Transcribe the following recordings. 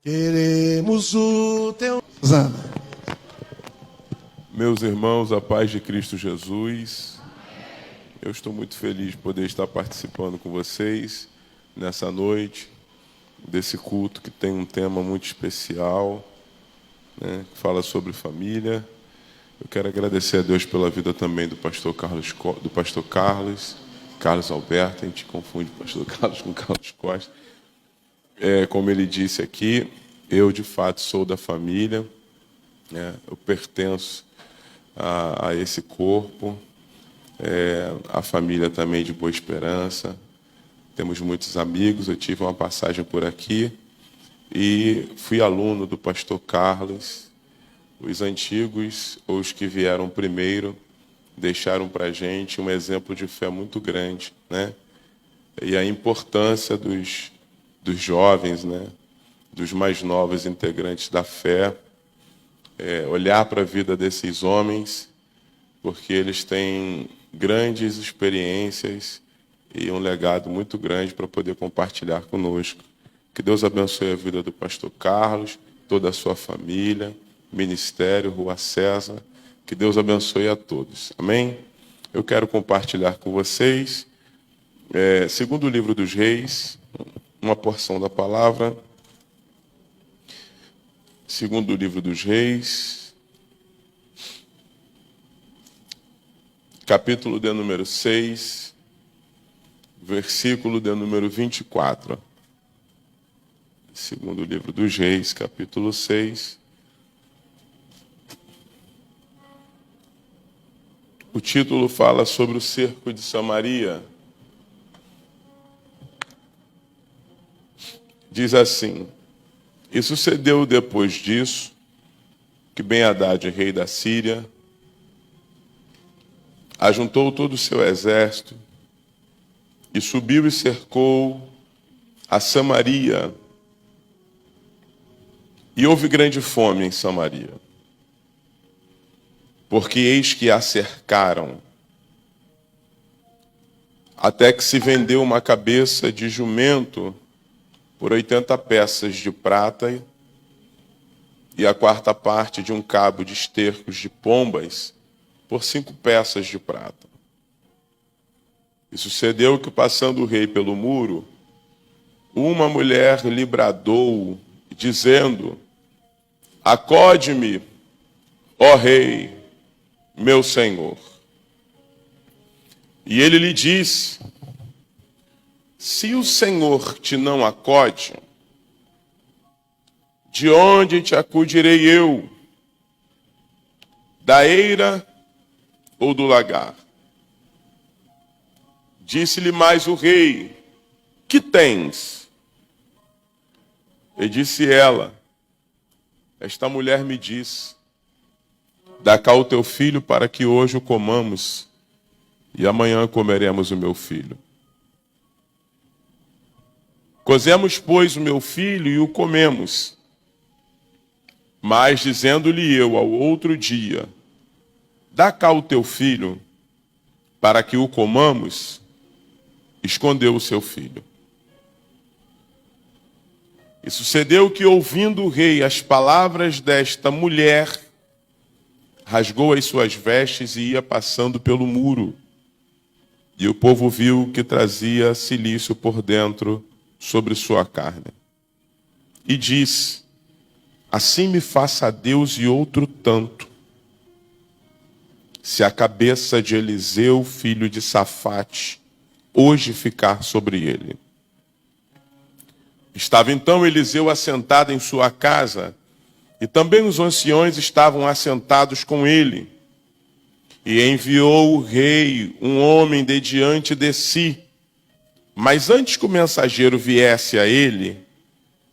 Queremos o teu... Zana. Meus irmãos, a paz de Cristo Jesus. Eu estou muito feliz de poder estar participando com vocês nessa noite, desse culto que tem um tema muito especial, né, que fala sobre família. Eu quero agradecer a Deus pela vida também do pastor Carlos Alberto. A gente confunde o pastor Carlos com Carlos Costa. Como ele disse aqui, eu de fato sou da família, né, eu pertenço a esse corpo, a família também de Boa Esperança. Temos muitos amigos, eu tive uma passagem por aqui e fui aluno do pastor Carlos. Os antigos, ou os que vieram primeiro, deixaram para a gente um exemplo de fé muito grande, né? E a importância dos jovens, né? Dos mais novos integrantes da fé, olhar para a vida desses homens, porque eles têm grandes experiências e um legado muito grande para poder compartilhar conosco. Que Deus abençoe a vida do pastor Carlos, toda a sua família, ministério, Rua César. Que Deus abençoe a todos. Amém? Eu quero compartilhar com vocês, segundo o livro dos Reis, uma porção da palavra. Segundo o livro dos Reis, capítulo de número 6, versículo de número 24. Segundo o livro dos Reis, capítulo 6. O título fala sobre o cerco de Samaria. Diz assim: E sucedeu depois disso, que Ben-Hadad, rei da Síria, ajuntou todo o seu exército e subiu e cercou a Samaria. E houve grande fome em Samaria, porque eis que a cercaram, até que se vendeu uma cabeça de jumento por 80 peças de prata e a quarta parte de um cabo de estercos de pombas por 5 peças de prata. E sucedeu que, passando o rei pelo muro, uma mulher lhe bradou, dizendo: Acode-me, ó rei, meu senhor. E ele lhe disse: Se o Senhor te não acode, de onde te acudirei eu? Da eira ou do lagar? Disse-lhe mais o rei: Que tens? E disse ela: Esta mulher me disse: Dá cá o teu filho para que hoje o comamos, e amanhã comeremos o meu filho. Cozemos, pois, o meu filho e o comemos. Mas, dizendo-lhe eu ao outro dia: Dá cá o teu filho, para que o comamos, escondeu o seu filho. E sucedeu que, ouvindo o rei as palavras desta mulher, rasgou as suas vestes e ia passando pelo muro. E o povo viu que trazia cilício por dentro sobre sua carne. E disse: Assim me faça Deus e outro tanto, se a cabeça de Eliseu, filho de Safate, hoje ficar sobre ele. Estava então Eliseu assentado em sua casa, e também os anciões estavam assentados com ele. E enviou o rei um homem de diante de si. Mas antes que o mensageiro viesse a ele,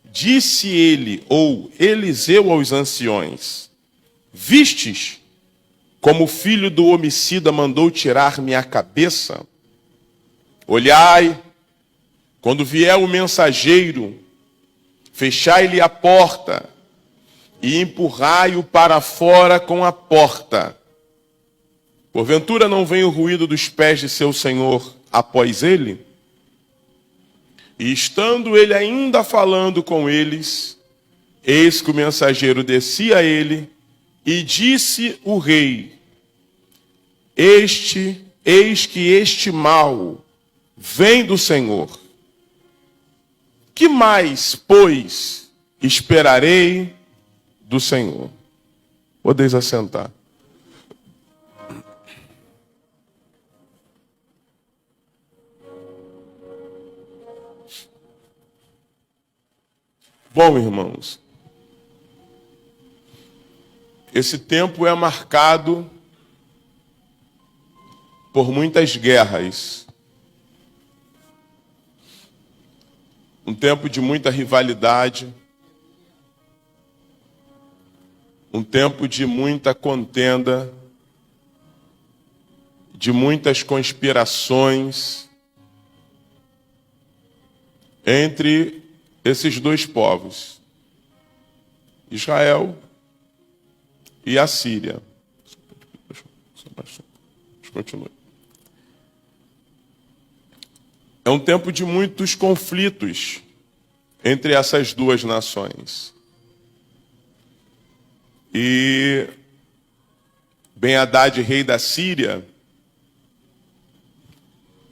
disse ele, ou Eliseu, aos anciões: Vistes como o filho do homicida mandou tirar minha cabeça? Olhai, quando vier o mensageiro, fechai-lhe a porta e empurrai-o para fora com a porta. Porventura não vem o ruído dos pés de seu senhor após ele? E estando ele ainda falando com eles, Eis que o mensageiro descia a ele, e disse o rei: eis que este mal vem do Senhor. Que mais, pois, esperarei do Senhor? Podeis assentar. Bom, irmãos, esse tempo é marcado por muitas guerras. Um tempo de muita rivalidade. Um tempo de muita contenda, de muitas conspirações entre esses dois povos, Israel e a Síria. Deixa eu continuar. É um tempo de muitos conflitos entre essas duas nações. E Ben-Hadad, rei da Síria,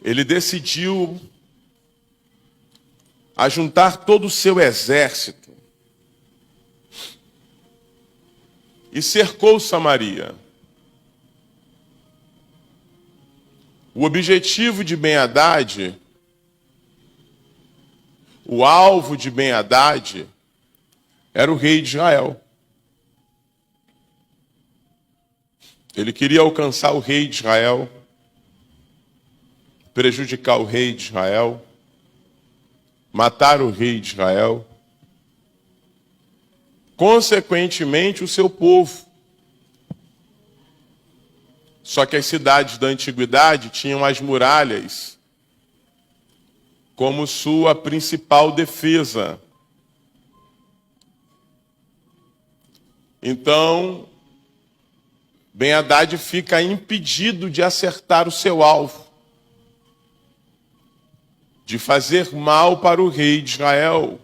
ele decidiu ajuntar todo o seu exército e cercou Samaria. O objetivo de Ben-Hadad, o alvo de Ben-Hadad, era o rei de Israel. Ele queria alcançar o rei de Israel, prejudicar o rei de Israel, matar o rei de Israel, consequentemente o seu povo. Só que as cidades da antiguidade tinham as muralhas como sua principal defesa. Então, Ben-Hadad fica impedido de acertar o seu alvo, de fazer mal para o rei de Israel.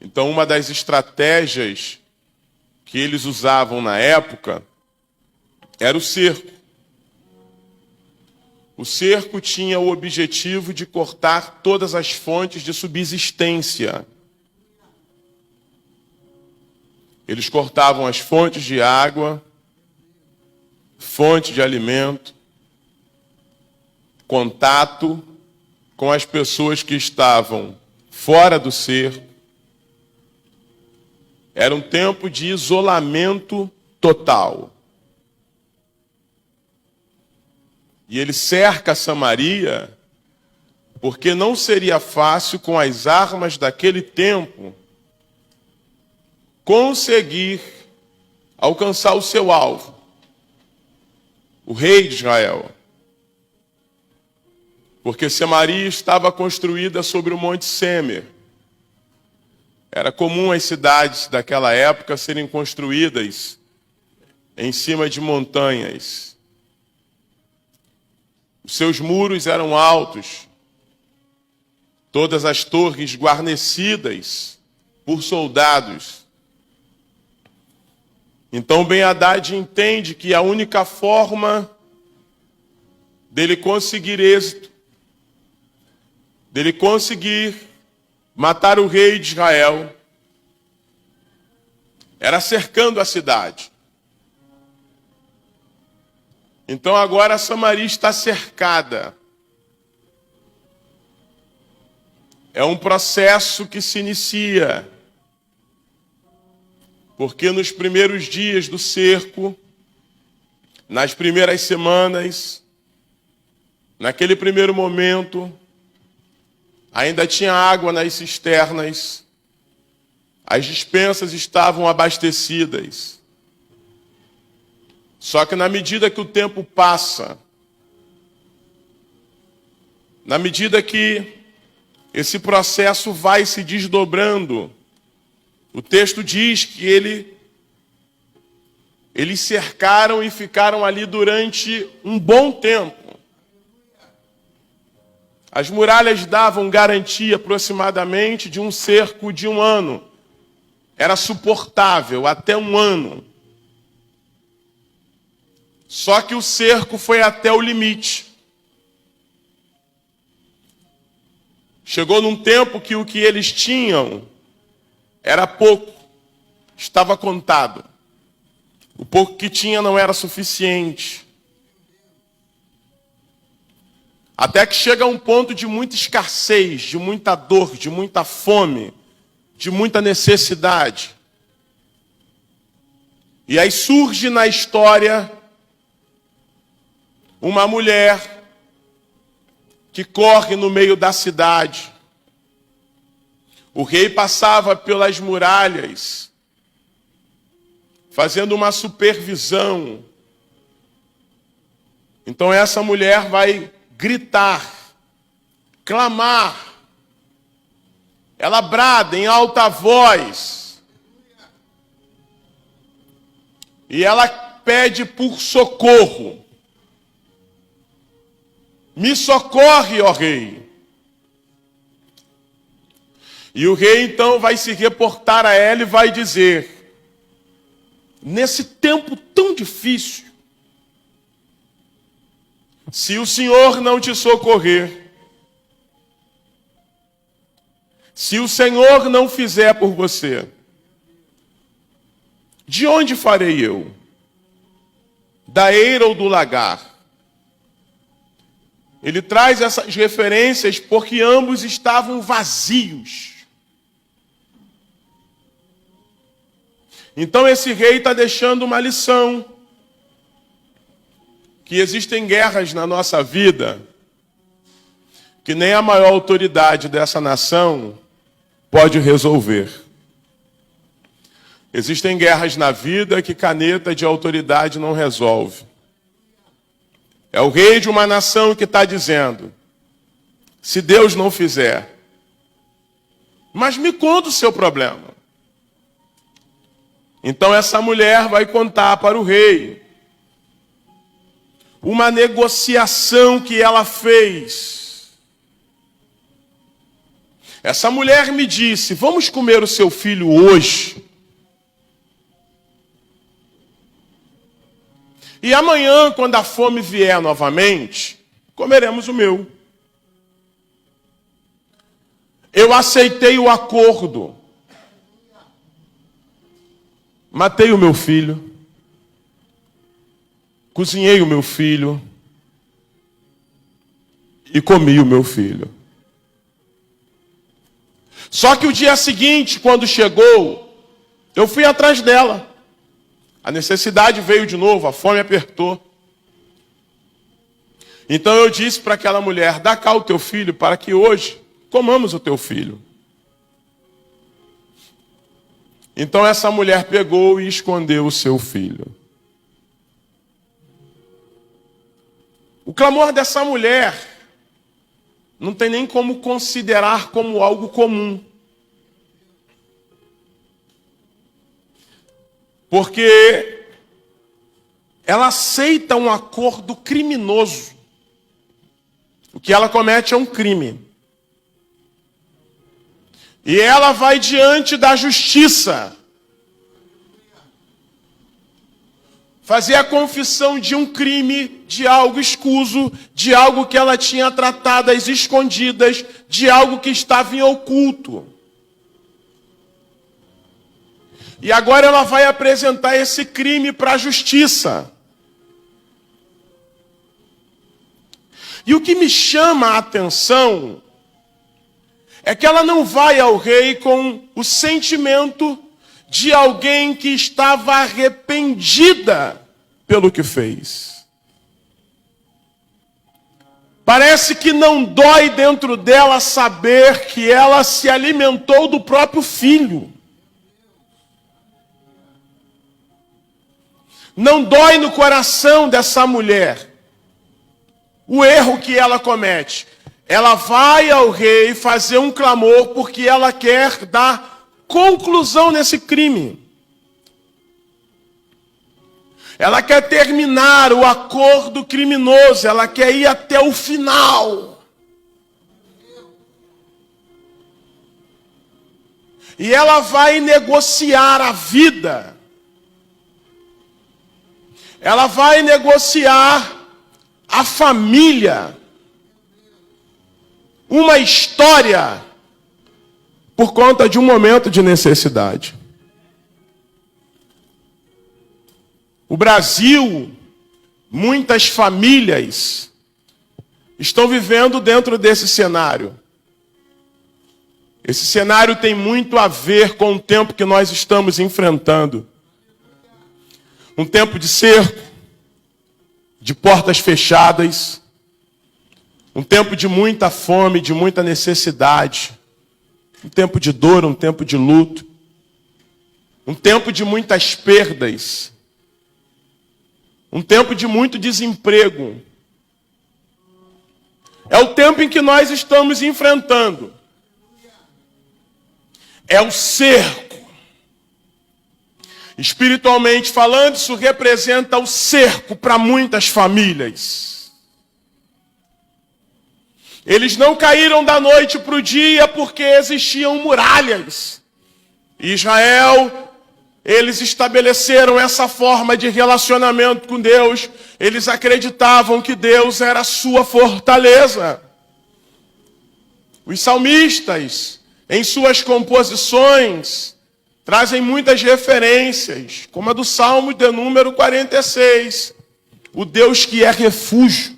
Então, uma das estratégias que eles usavam na época era o cerco. O cerco tinha o objetivo de cortar todas as fontes de subsistência. Eles cortavam as fontes de água, fonte de alimento, contato com as pessoas que estavam fora do cerco. Era um tempo de isolamento total. E ele cerca Samaria porque não seria fácil, com as armas daquele tempo, conseguir alcançar o seu alvo, o rei de Israel. Porque Samaria estava construída sobre o Monte Semer. Era comum as cidades daquela época serem construídas em cima de montanhas. Os seus muros eram altos, todas as torres guarnecidas por soldados. Então Ben-Hadad entende que a única forma dele conseguir êxito, dele conseguir matar o rei de Israel, era cercando a cidade. Então agora Samaria está cercada. É um processo que se inicia, porque nos primeiros dias do cerco, nas primeiras semanas, naquele primeiro momento, ainda tinha água nas cisternas, as despensas estavam abastecidas. Só que na medida que o tempo passa, na medida que esse processo vai se desdobrando, o texto diz que eles cercaram e ficaram ali durante um bom tempo. As muralhas davam garantia aproximadamente de um cerco de 1 ano. era suportável até 1 ano. Só que o cerco foi até o limite. Chegou num tempo que o que eles tinham era pouco, estava contado. O pouco que tinha não era suficiente. Até que chega a um ponto de muita escassez, de muita dor, de muita fome, de muita necessidade. E aí surge na história uma mulher que corre no meio da cidade. O rei passava pelas muralhas, fazendo uma supervisão. Então essa mulher vai gritar, clamar. Ela brada em alta voz. E ela pede por socorro. Me socorre, ó rei. E o rei então vai se reportar a ela e vai dizer: nesse tempo tão difícil, se o Senhor não te socorrer, se o Senhor não fizer por você, de onde farei eu? Da eira ou do lagar? Ele traz essas referências porque ambos estavam vazios. Então esse rei está deixando uma lição. Que existem guerras na nossa vida que nem a maior autoridade dessa nação pode resolver. Existem guerras na vida que caneta de autoridade não resolve. É o rei de uma nação que está dizendo: se Deus não fizer, mas me conta o seu problema. Então essa mulher vai contar para o rei uma negociação que ela fez. Essa mulher me disse: vamos comer o seu filho hoje. E amanhã, quando a fome vier novamente, comeremos o meu. Eu aceitei o acordo. Matei o meu filho. Cozinhei o meu filho. E comi o meu filho. Só que o dia seguinte, quando chegou, eu fui atrás dela. A necessidade veio de novo, a fome apertou. Então eu disse para aquela mulher: dá cá o teu filho para que hoje comamos o teu filho. Então essa mulher pegou e escondeu o seu filho. O clamor dessa mulher não tem nem como considerar como algo comum. Porque ela aceita um acordo criminoso. O que ela comete é um crime. E ela vai diante da justiça fazer a confissão de um crime, de algo escuso, de algo que ela tinha tratado às escondidas, de algo que estava em oculto. E agora ela vai apresentar esse crime para a justiça. E o que me chama a atenção é que ela não vai ao rei com o sentimento de alguém que estava arrependida pelo que fez. Parece que não dói dentro dela saber que ela se alimentou do próprio filho. Não dói no coração dessa mulher o erro que ela comete. Ela vai ao rei fazer um clamor porque ela quer dar conclusão nesse crime. Ela quer terminar o acordo criminoso, ela quer ir até o final. e ela vai negociar a vida. Ela vai negociar a família, uma história, por conta de um momento de necessidade. O Brasil, muitas famílias estão vivendo dentro desse cenário. Esse cenário tem muito a ver com o tempo que nós estamos enfrentando. Um tempo de cerco, de portas fechadas, um tempo de muita fome, de muita necessidade, um tempo de dor, um tempo de luto, um tempo de muitas perdas, um tempo de muito desemprego. É o tempo em que nós estamos enfrentando. É o cerco. Espiritualmente falando, isso representa o cerco para muitas famílias. Eles não caíram da noite para o dia porque existiam muralhas. Israel, eles estabeleceram essa forma de relacionamento com Deus. Eles acreditavam que Deus era a sua fortaleza. Os salmistas, em suas composições, trazem muitas referências, como a do Salmo de número 46. O Deus que é refúgio.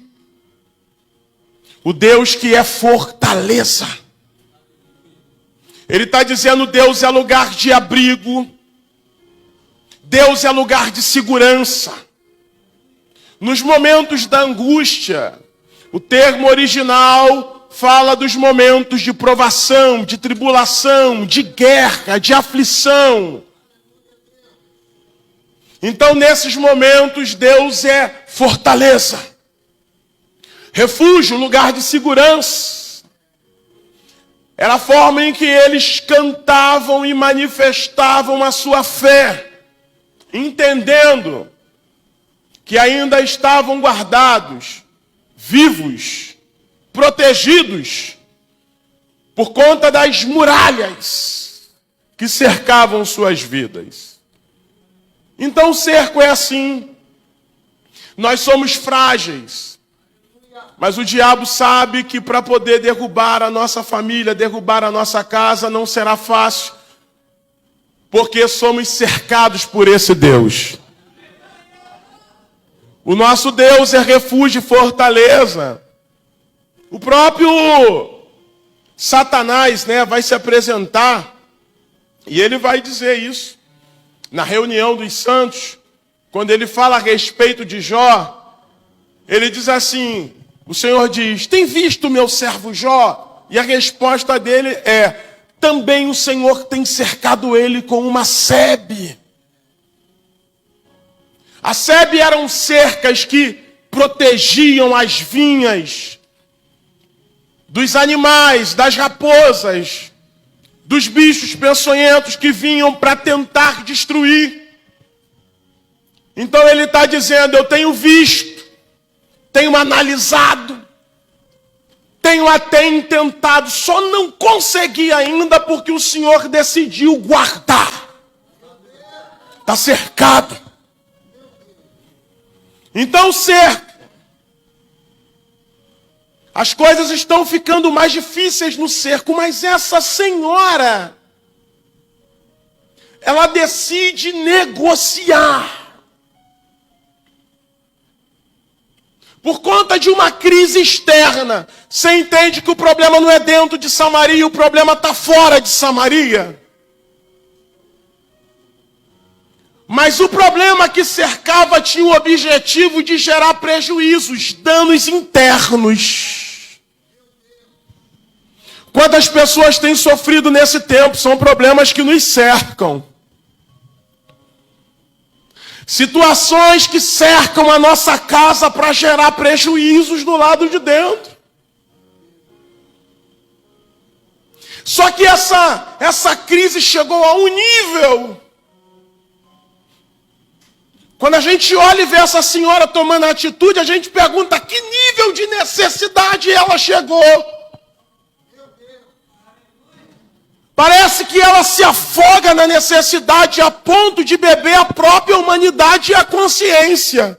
O Deus que é fortaleza. Ele está dizendo, Deus é lugar de abrigo. Deus é lugar de segurança. Nos momentos da angústia, o termo original fala dos momentos de provação, de tribulação, de guerra, de aflição. Então, nesses momentos, Deus é fortaleza. Refúgio, lugar de segurança. Era a forma em que eles cantavam e manifestavam a sua fé, entendendo que ainda estavam guardados, vivos, protegidos, por conta das muralhas que cercavam suas vidas. Então o cerco é assim. Nós somos frágeis. Mas o diabo sabe que para poder derrubar a nossa família, derrubar a nossa casa, não será fácil. Porque somos cercados por esse Deus. O nosso Deus é refúgio e fortaleza. O próprio Satanás, vai se apresentar e ele vai dizer isso. Na reunião dos santos, quando ele fala a respeito de Jó, ele diz assim, o Senhor diz, tem visto meu servo Jó? E a resposta dele é, também o Senhor tem cercado ele com uma sebe. A sebe eram cercas que protegiam as vinhas dos animais, das raposas, dos bichos peçonhentos que vinham para tentar destruir. Então ele está dizendo, eu tenho visto, tenho analisado, tenho até intentado, só não consegui ainda porque o Senhor decidiu guardar. Está cercado. Então cerco. As coisas estão ficando mais difíceis no cerco, mas essa senhora, ela decide negociar. Por conta de uma crise externa. Você entende que o problema não é dentro de Samaria, o problema está fora de Samaria. Mas o problema que cercava tinha o objetivo de gerar prejuízos, danos internos. Quantas pessoas têm sofrido nesse tempo? São problemas que nos cercam. Situações que cercam a nossa casa para gerar prejuízos do lado de dentro. Só que essa crise chegou a um nível. Quando a gente olha e vê essa senhora tomando atitude, a gente pergunta que nível de necessidade ela chegou. Parece que ela se afoga na necessidade a ponto de beber a própria humanidade e a consciência.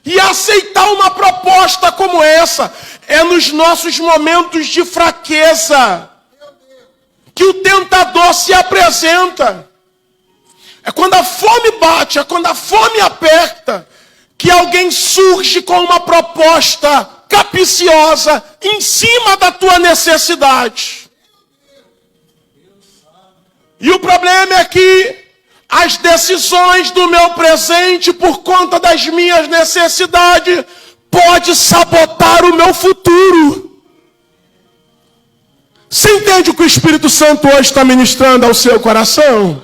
E aceitar uma proposta como essa é nos nossos momentos de fraqueza que o tentador se apresenta. É quando a fome bate, é quando a fome aperta, que alguém surge com uma proposta capciosa em cima da tua necessidade. E o problema é que as decisões do meu presente, por conta das minhas necessidades, pode sabotar o meu futuro. Você entende o que o Espírito Santo hoje está ministrando ao seu coração?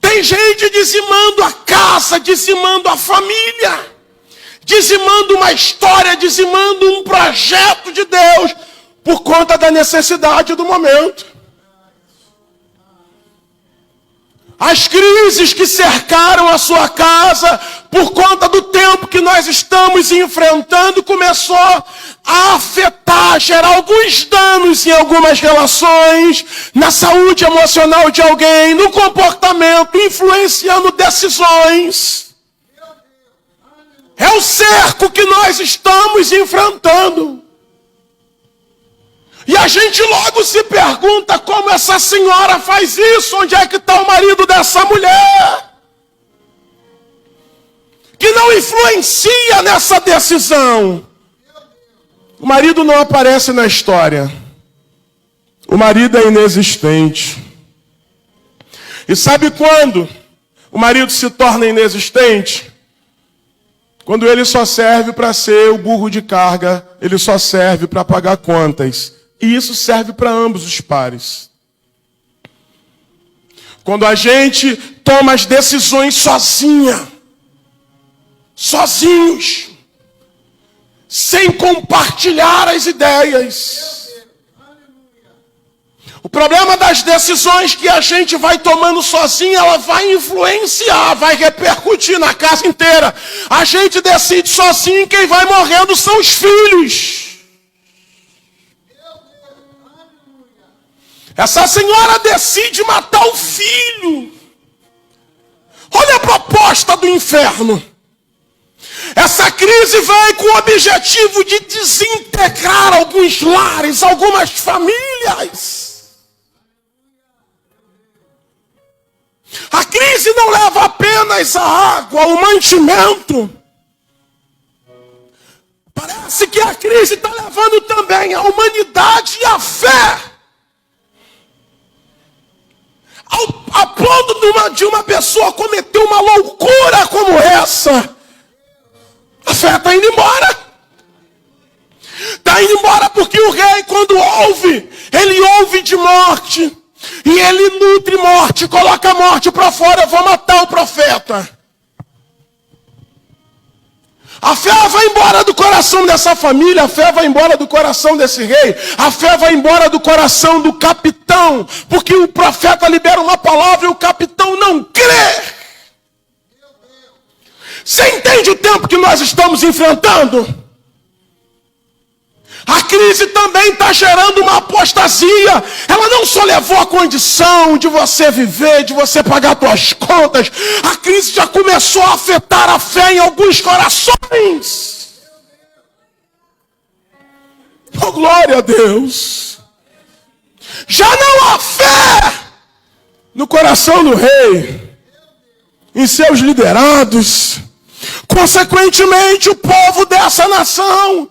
Tem gente dizimando a casa, dizimando a família, dizimando uma história, dizimando um projeto de Deus, por conta da necessidade do momento. As crises que cercaram a sua casa, por conta do tempo que nós estamos enfrentando, começou a afetar, gerar alguns danos em algumas relações, na saúde emocional de alguém, no comportamento, influenciando decisões. É o cerco que nós estamos enfrentando. E a gente logo se pergunta como essa senhora faz isso, onde é que está o marido dessa mulher? Que não influencia nessa decisão. O marido não aparece na história. O marido é inexistente. E sabe quando o marido se torna inexistente? Quando ele só serve para ser o burro de carga, ele só serve para pagar contas. E isso serve para ambos os pares. Quando a gente toma as decisões sozinhos, sem compartilhar as ideias. O problema das decisões que a gente vai tomando sozinho, ela vai influenciar, vai repercutir na casa inteira. A gente decide sozinho, quem vai morrendo são os filhos. Essa senhora decide matar o filho. Olha a proposta do inferno. Essa crise vem com o objetivo de desintegrar alguns lares, algumas famílias. A crise não leva apenas a água, o mantimento. Parece que a crise está levando também a humanidade e a fé. A ponto de uma pessoa cometer uma loucura como essa, a fé está indo embora. Está indo embora porque o rei, quando ouve, ele ouve de morte. E ele nutre morte, coloca a morte para fora, eu vou matar o profeta. A fé vai embora do coração dessa família, a fé vai embora do coração desse rei, a fé vai embora do coração do capitão, porque o profeta libera uma palavra e o capitão não crê. Você entende o tempo que nós estamos enfrentando? A crise também está gerando uma apostasia. Ela não só levou a condição de você viver, de você pagar suas contas. A crise já começou a afetar a fé em alguns corações. Oh, glória a Deus. Já não há fé no coração do rei, em seus liderados. Consequentemente, o povo dessa nação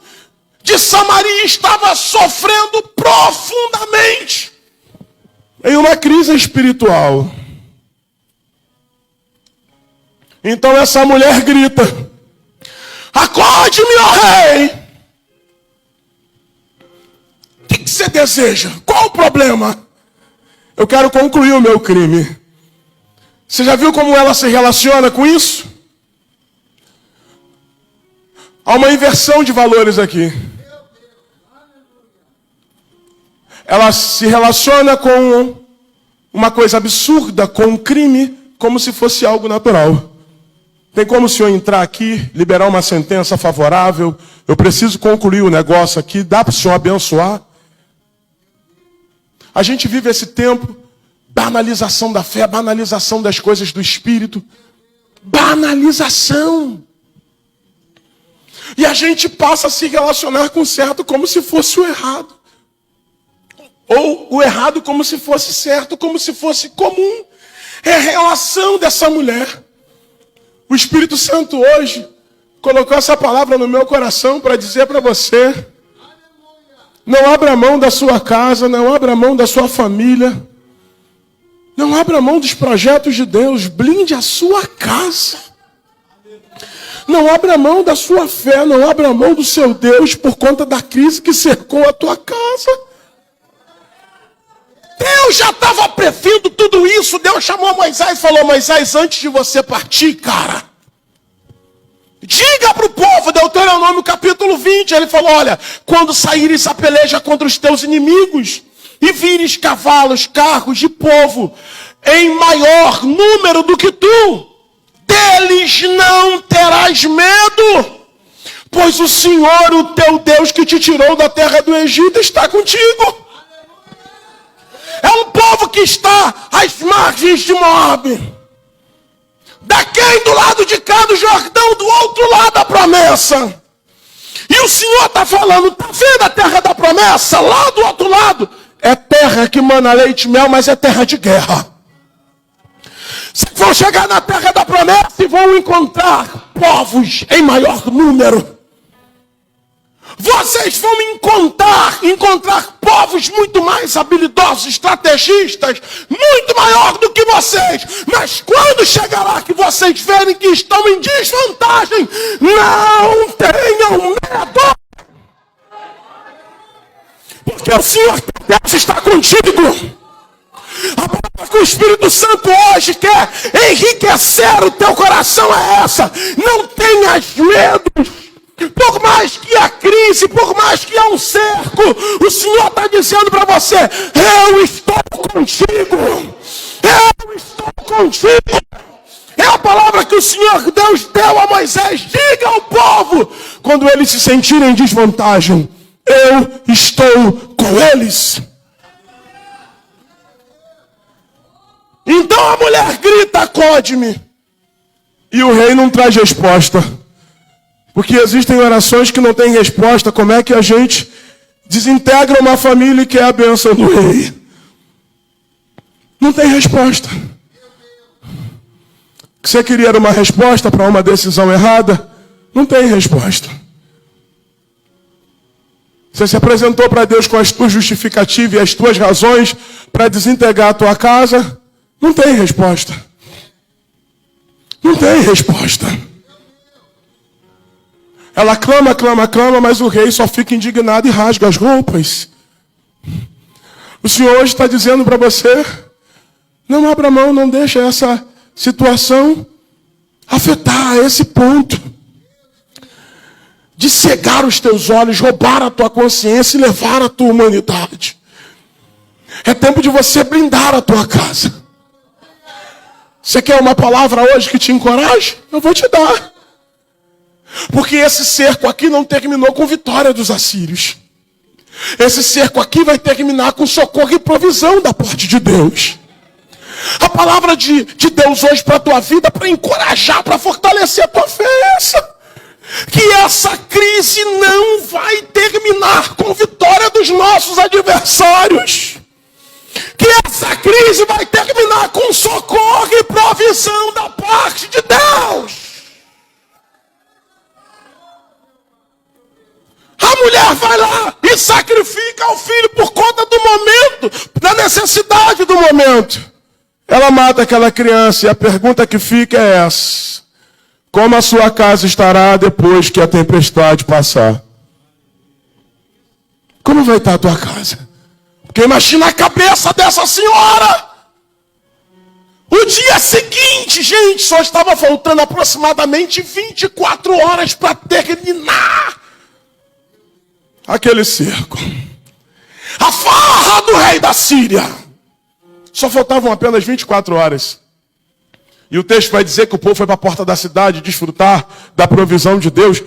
de Samaria estava sofrendo profundamente em uma crise espiritual. Então essa mulher grita: acorde-me, ó rei! O que você deseja? Qual o problema? Eu quero concluir o meu crime. Você já viu como ela se relaciona com isso? Há uma inversão de valores aqui. Ela se relaciona com uma coisa absurda, com um crime, como se fosse algo natural. Tem como o senhor entrar aqui, liberar uma sentença favorável? Eu preciso concluir o negócio aqui. Dá para o senhor abençoar? A gente vive esse tempo, banalização da fé, banalização das coisas do Espírito. Banalização. E a gente passa a se relacionar com o certo como se fosse o errado. Ou o errado como se fosse certo, como se fosse comum. É a relação dessa mulher. O Espírito Santo hoje colocou essa palavra no meu coração para dizer para você: não abra mão da sua casa, não abra mão da sua família, não abra mão dos projetos de Deus, blinde a sua casa. Não abra mão da sua fé, não abra mão do seu Deus por conta da crise que cercou a tua casa. Deus já estava prevendo tudo isso. Deus chamou Moisés e falou: Moisés, antes de você partir, cara, diga para o povo, Deuteronômio capítulo 20, ele falou: olha, quando saíres a peleja contra os teus inimigos, e vires cavalos, carros de povo, em maior número do que tu, deles não terás medo, pois o Senhor, o teu Deus, que te tirou da terra do Egito, está contigo. É um povo que está às margens de Moabe. Daqui do lado de cá do Jordão, do outro lado da promessa. E o Senhor está falando: está vendo a terra da promessa? Lá do outro lado. É terra que mana leite e mel, mas é terra de guerra. Vocês vão chegar na terra da promessa e vão encontrar povos em maior número. Vocês vão encontrar povos muito mais habilidosos, estrategistas, muito maior do que vocês. Mas quando chegar lá que vocês verem que estão em desvantagem, não tenham medo. Porque o Senhor Deus está contigo. A palavra que o Espírito Santo hoje quer enriquecer o teu coração é essa: não tenhas medo. Por mais que a crise, por mais que há um cerco, o Senhor está dizendo para você: eu estou contigo. Eu estou contigo. É a palavra que o Senhor Deus deu a Moisés: diga ao povo, quando eles se sentirem em desvantagem, eu estou com eles. Então a mulher grita: acode-me. E o rei não traz resposta. Porque existem orações que não têm resposta. Como é que a gente desintegra uma família e quer a bênção do rei? Não tem resposta. Você queria uma resposta para uma decisão errada? Não tem resposta. Você se apresentou para Deus com as tuas justificativas e as tuas razões para desintegrar a tua casa? Não tem resposta. Não tem resposta. Ela clama, clama, clama, mas o rei só fica indignado e rasga as roupas. O Senhor hoje está dizendo para você: não abra mão, não deixe essa situação afetar a esse ponto de cegar os teus olhos, roubar a tua consciência e levar a tua humanidade. É tempo de você blindar a tua casa. Você quer uma palavra hoje que te encoraje? Eu vou te dar. Porque esse cerco aqui não terminou com vitória dos assírios. Esse cerco aqui vai terminar com socorro e provisão da parte de Deus. A palavra de Deus hoje para a tua vida, para encorajar, para fortalecer a tua fé é essa: que essa crise não vai terminar com vitória dos nossos adversários. Que essa crise vai terminar com socorro e provisão da parte de Deus. A mulher vai lá e sacrifica o filho por conta do momento, da necessidade do momento. Ela mata aquela criança e a pergunta que fica é essa: como a sua casa estará depois que a tempestade passar? Como vai estar a tua casa? Porque imagina a cabeça dessa senhora. O dia seguinte, gente, só estava faltando aproximadamente 24 horas para terminar aquele cerco. A farra do rei da Síria. Só faltavam apenas 24 horas. E o texto vai dizer que o povo foi para a porta da cidade desfrutar da provisão de Deus.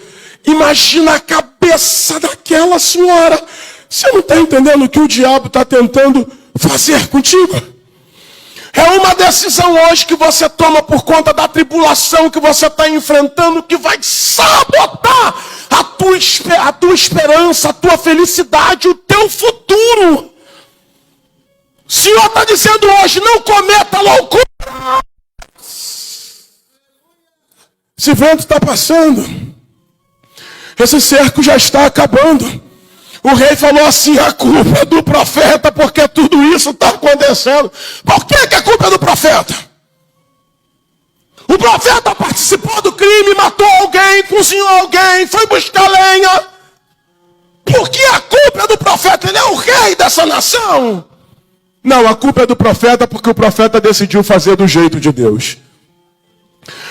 Imagina a cabeça daquela senhora. Você não está entendendo o que o diabo está tentando fazer contigo? É uma decisão hoje que você toma por conta da tribulação que você está enfrentando, que vai sabotar a tua esperança, a tua felicidade, o teu futuro. O Senhor está dizendo hoje, não cometa loucura. Esse vento está passando. Esse cerco já está acabando. O rei falou assim, a culpa é do profeta, porque tudo isso está acontecendo. Por que a culpa é do profeta? O profeta participou do crime, matou alguém, cozinhou alguém, foi buscar lenha. Por que a culpa é do profeta? Ele é o rei dessa nação. Não, a culpa é do profeta porque o profeta decidiu fazer do jeito de Deus.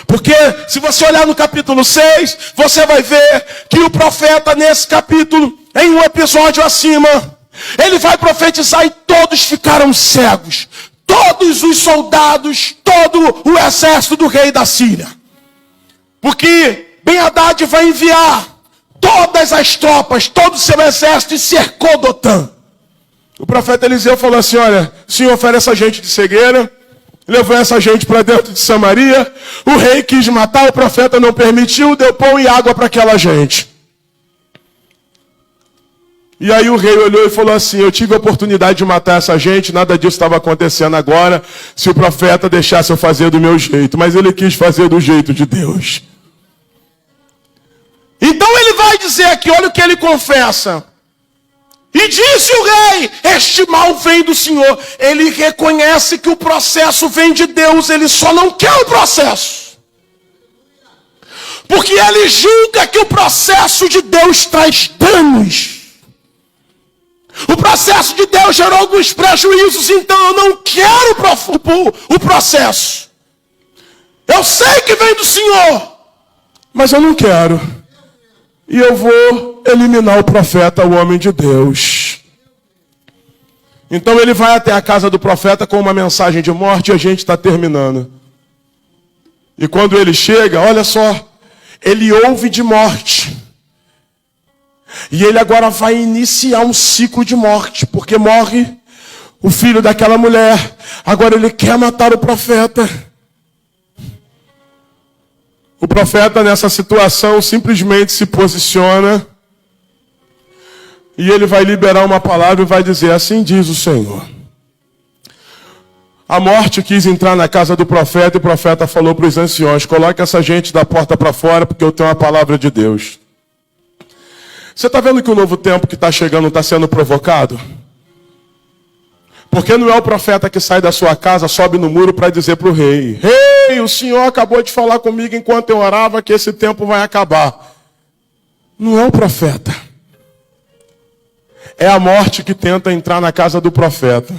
Porque se você olhar no capítulo 6, você vai ver que o profeta nesse capítulo, em um episódio acima, ele vai profetizar e todos ficaram cegos. Todos os soldados, todo o exército do rei da Síria. Porque Ben-Hadad vai enviar todas as tropas, todo o seu exército e cercou Dotã. O profeta Eliseu falou assim, olha, o senhor oferece essa gente de cegueira, levou essa gente para dentro de Samaria, o rei quis matar, o profeta não permitiu, deu pão e água para aquela gente. E aí o rei olhou e falou assim, eu tive a oportunidade de matar essa gente, nada disso estava acontecendo agora, se o profeta deixasse eu fazer do meu jeito, mas ele quis fazer do jeito de Deus. Então ele vai dizer aqui, olha o que ele confessa. E disse o rei, este mal vem do Senhor. Ele reconhece que o processo vem de Deus, ele só não quer o processo. Porque ele julga que o processo de Deus traz danos. O processo de Deus gerou alguns prejuízos, então eu não quero o processo. Eu sei que vem do Senhor, mas eu não quero. E eu vou eliminar o profeta, o homem de Deus. Então ele vai até a casa do profeta com uma mensagem de morte e a gente está terminando. E quando ele chega, olha só, ele ouve de morte. E ele agora vai iniciar um ciclo de morte, porque morre o filho daquela mulher. Agora ele quer matar o profeta. O profeta nessa situação simplesmente se posiciona e ele vai liberar uma palavra e vai dizer, assim diz o Senhor. A morte quis entrar na casa do profeta e o profeta falou para os anciões, coloque essa gente da porta para fora porque eu tenho a palavra de Deus. Você está vendo que o novo tempo que está chegando está sendo provocado? Porque não é o profeta que sai da sua casa, sobe no muro para dizer para o rei, rei, o senhor acabou de falar comigo enquanto eu orava que esse tempo vai acabar. Não é o profeta. É a morte que tenta entrar na casa do profeta.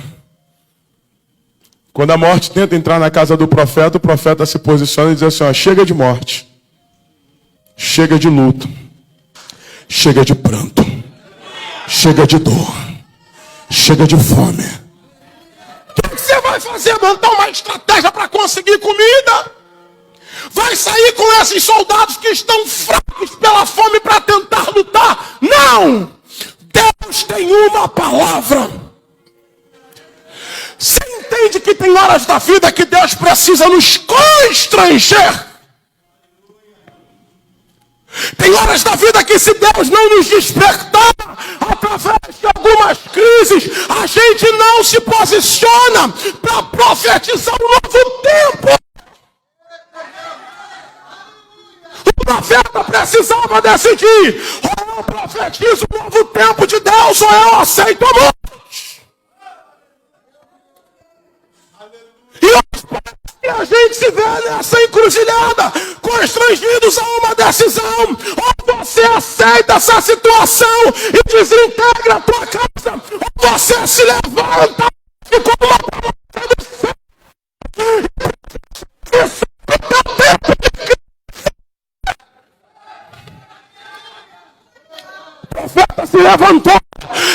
Quando a morte tenta entrar na casa do profeta, o profeta se posiciona e diz assim, ó, chega de morte, chega de luto, chega de pranto, chega de dor, chega de fome. O que você vai fazer? Montar uma estratégia para conseguir comida? Vai sair com esses soldados que estão fracos pela fome para tentar lutar? Não! Deus tem uma palavra. Você entende que tem horas da vida que Deus precisa nos constranger? Tem horas da vida que se Deus não nos despertar através de algumas crises, a gente não se posiciona para profetizar um novo tempo. O profeta precisava decidir, ou eu profetizo um novo tempo de Deus, ou eu aceito a morte. E hoje a gente se vê nessa encruzilhada, constrangidos a uma decisão. Ou você aceita essa situação e desintegra a tua casa, ou você se levanta e com uma palavra do céu. O profeta se levantou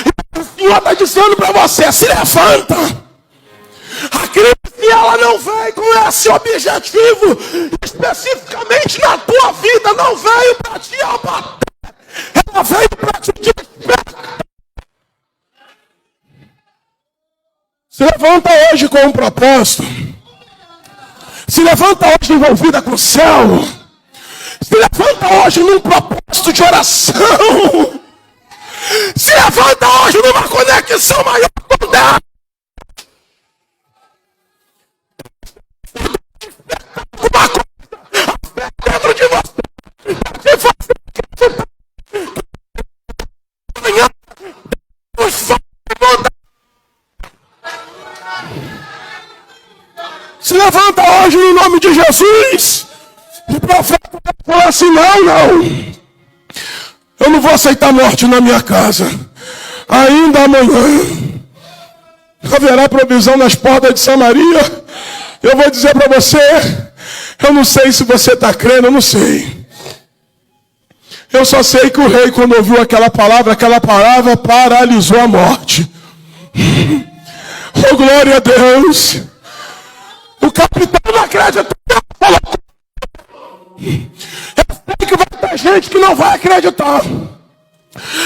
e o Senhor está dizendo para você, se levanta. A crise, ela não veio com esse objetivo, especificamente na tua vida, não veio para te abater, ela veio para te despertar. Se levanta hoje com um propósito, se levanta hoje envolvida com o céu, se levanta hoje num propósito de oração, se levanta hoje numa conexão maior com Deus. Uma coisa dentro de você. Se levanta hoje no nome de Jesus. O profeta falou assim: não. Eu não vou aceitar morte na minha casa. Ainda amanhã haverá provisão nas portas de Samaria. Eu vou dizer para você, eu não sei se você está crendo, eu não sei. Eu só sei que o rei, quando ouviu aquela palavra paralisou a morte. Oh, glória a Deus. O capitão não acreditou. Eu sei que vai ter gente que não vai acreditar.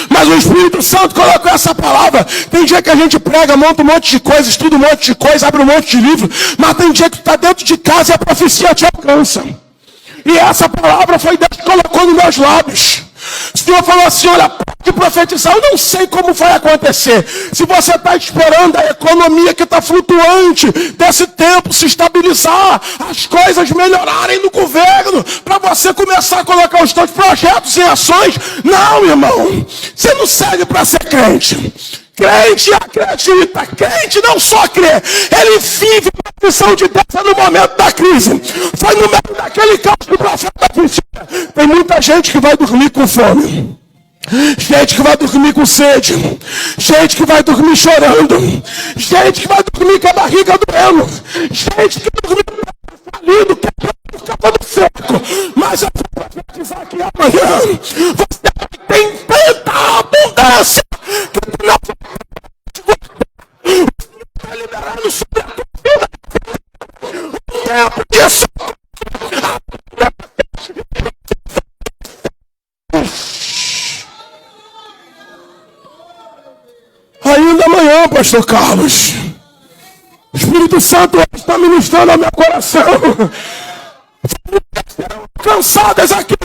Mas o Espírito Santo colocou essa palavra. Tem dia que a gente prega, monta um monte de coisa, estuda um monte de coisa, abre um monte de livro. Mas tem dia que tu está dentro de casa e a profecia te alcança. E essa palavra foi Deus que colocou nos meus lábios. O Senhor falou assim: olha, pode profetizar. Eu não sei como vai acontecer. Se você está esperando a economia que está flutuante desse tempo se estabilizar, as coisas melhorarem no governo, para você começar a colocar os seus projetos em ações. Não, irmão. Você não serve para ser crente. Crente acredita, crente não só crê, ele vive a missão de Deus no momento da crise. Foi no meio daquele caos que o profeta disse: tem muita gente que vai dormir com fome, gente que vai dormir com sede, gente que vai dormir chorando, gente que vai dormir com a barriga doendo, gente que dormir falido, quebrado do seco. Mas eu vou profetizar que amanhã você tem tanta abundância que não vai liberando sobre a tua vida o tempo disso. Ainda amanhã, pastor Carlos, o Espírito Santo está ministrando ao meu coração. Cansadas aqui.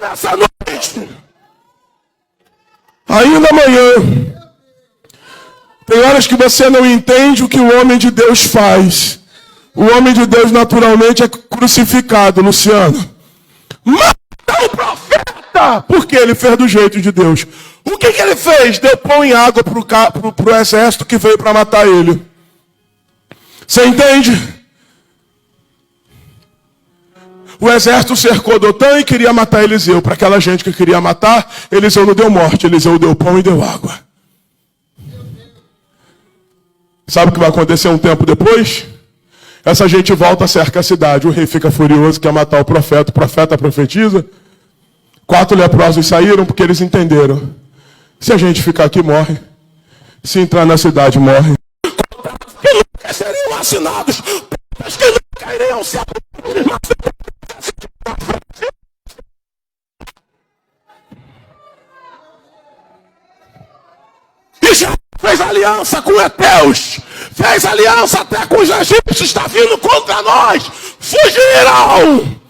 Nessa noite, ainda amanhã, tem horas que você não entende o que o homem de Deus faz. O homem de Deus naturalmente é crucificado, Luciano. Mata o profeta! Porque ele fez do jeito de Deus. O que ele fez? Deu pão e água para o exército que veio para matar ele. Você entende? O exército cercou Dotã e queria matar Eliseu. Para aquela gente que queria matar, Eliseu não deu morte, Eliseu deu pão e deu água. Sabe o que vai acontecer um tempo depois? Essa gente volta, cerca a cidade. O rei fica furioso, quer matar o profeta profetiza. 4 leprosos saíram porque eles entenderam: se a gente ficar aqui, morre. Se entrar na cidade, morre. Que nunca seriam assinados, que nunca iriam ser. E já fez aliança com Eteus, fez aliança até com os egípcios, está vindo contra nós. Fugirão,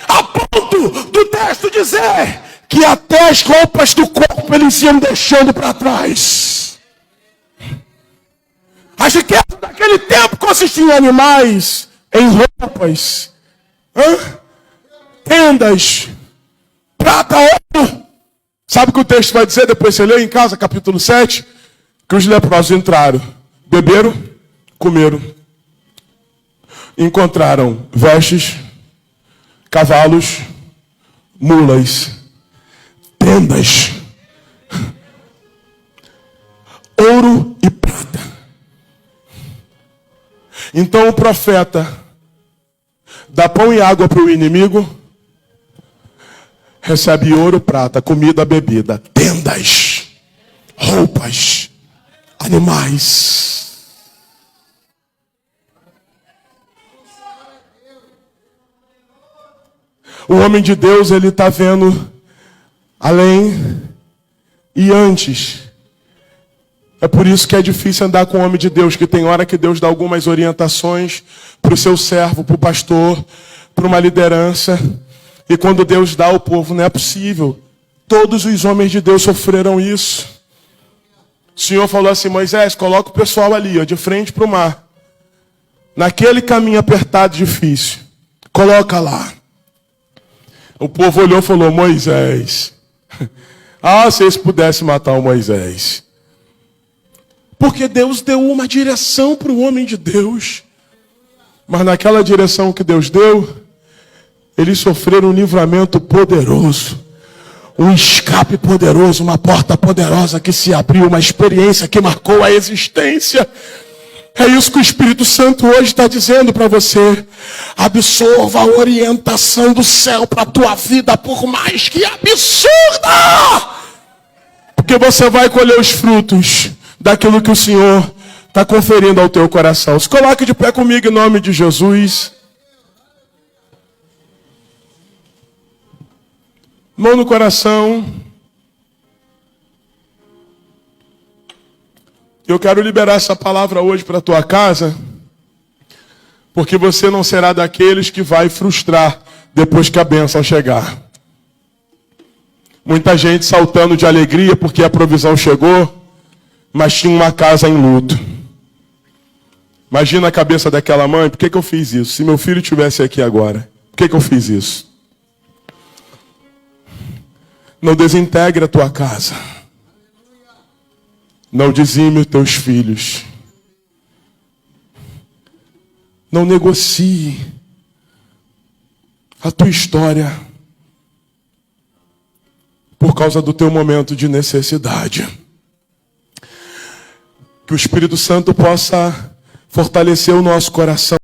a ponto do texto dizer que até as roupas do corpo eles iam deixando para trás. As riquezas daquele tempo consistiam em animais, em roupas, tendas, prata, ouro. Sabe o que o texto vai dizer? Depois você lê em casa, capítulo 7, que os leprosos entraram, beberam, comeram, encontraram vestes, cavalos, mulas, tendas, ouro e prata. Então o profeta dá pão e água para o inimigo, recebe ouro, prata, comida, bebida, tendas, roupas, animais. O homem de Deus, ele está vendo além e antes. É por isso que é difícil andar com o homem de Deus, que tem hora que Deus dá algumas orientações para o seu servo, para o pastor, para uma liderança. E quando Deus dá ao povo, não é possível. Todos os homens de Deus sofreram isso. O Senhor falou assim: Moisés, coloca o pessoal ali, ó, de frente para o mar. Naquele caminho apertado e difícil. Coloca lá. O povo olhou e falou: Moisés. Ah, se eles pudessem matar o Moisés. Porque Deus deu uma direção para o homem de Deus. Mas naquela direção que Deus deu, eles sofreram um livramento poderoso. Um escape poderoso, uma porta poderosa que se abriu, uma experiência que marcou a existência. É isso que o Espírito Santo hoje está dizendo para você. Absorva a orientação do céu para a tua vida, por mais que absurda. Porque você vai colher os frutos daquilo que o Senhor está conferindo ao teu coração. Se coloque de pé comigo em nome de Jesus. Mão no coração. Eu quero liberar essa palavra hoje para a tua casa, porque você não será daqueles que vai frustrar depois que a bênção chegar. Muita gente saltando de alegria porque a provisão chegou, mas tinha uma casa em luto. Imagina a cabeça daquela mãe: por que eu fiz isso? Se meu filho estivesse aqui agora, por que eu fiz isso? Não desintegre a tua casa. Não dizime os teus filhos. Não negocie a tua história por causa do teu momento de necessidade. Que o Espírito Santo possa fortalecer o nosso coração.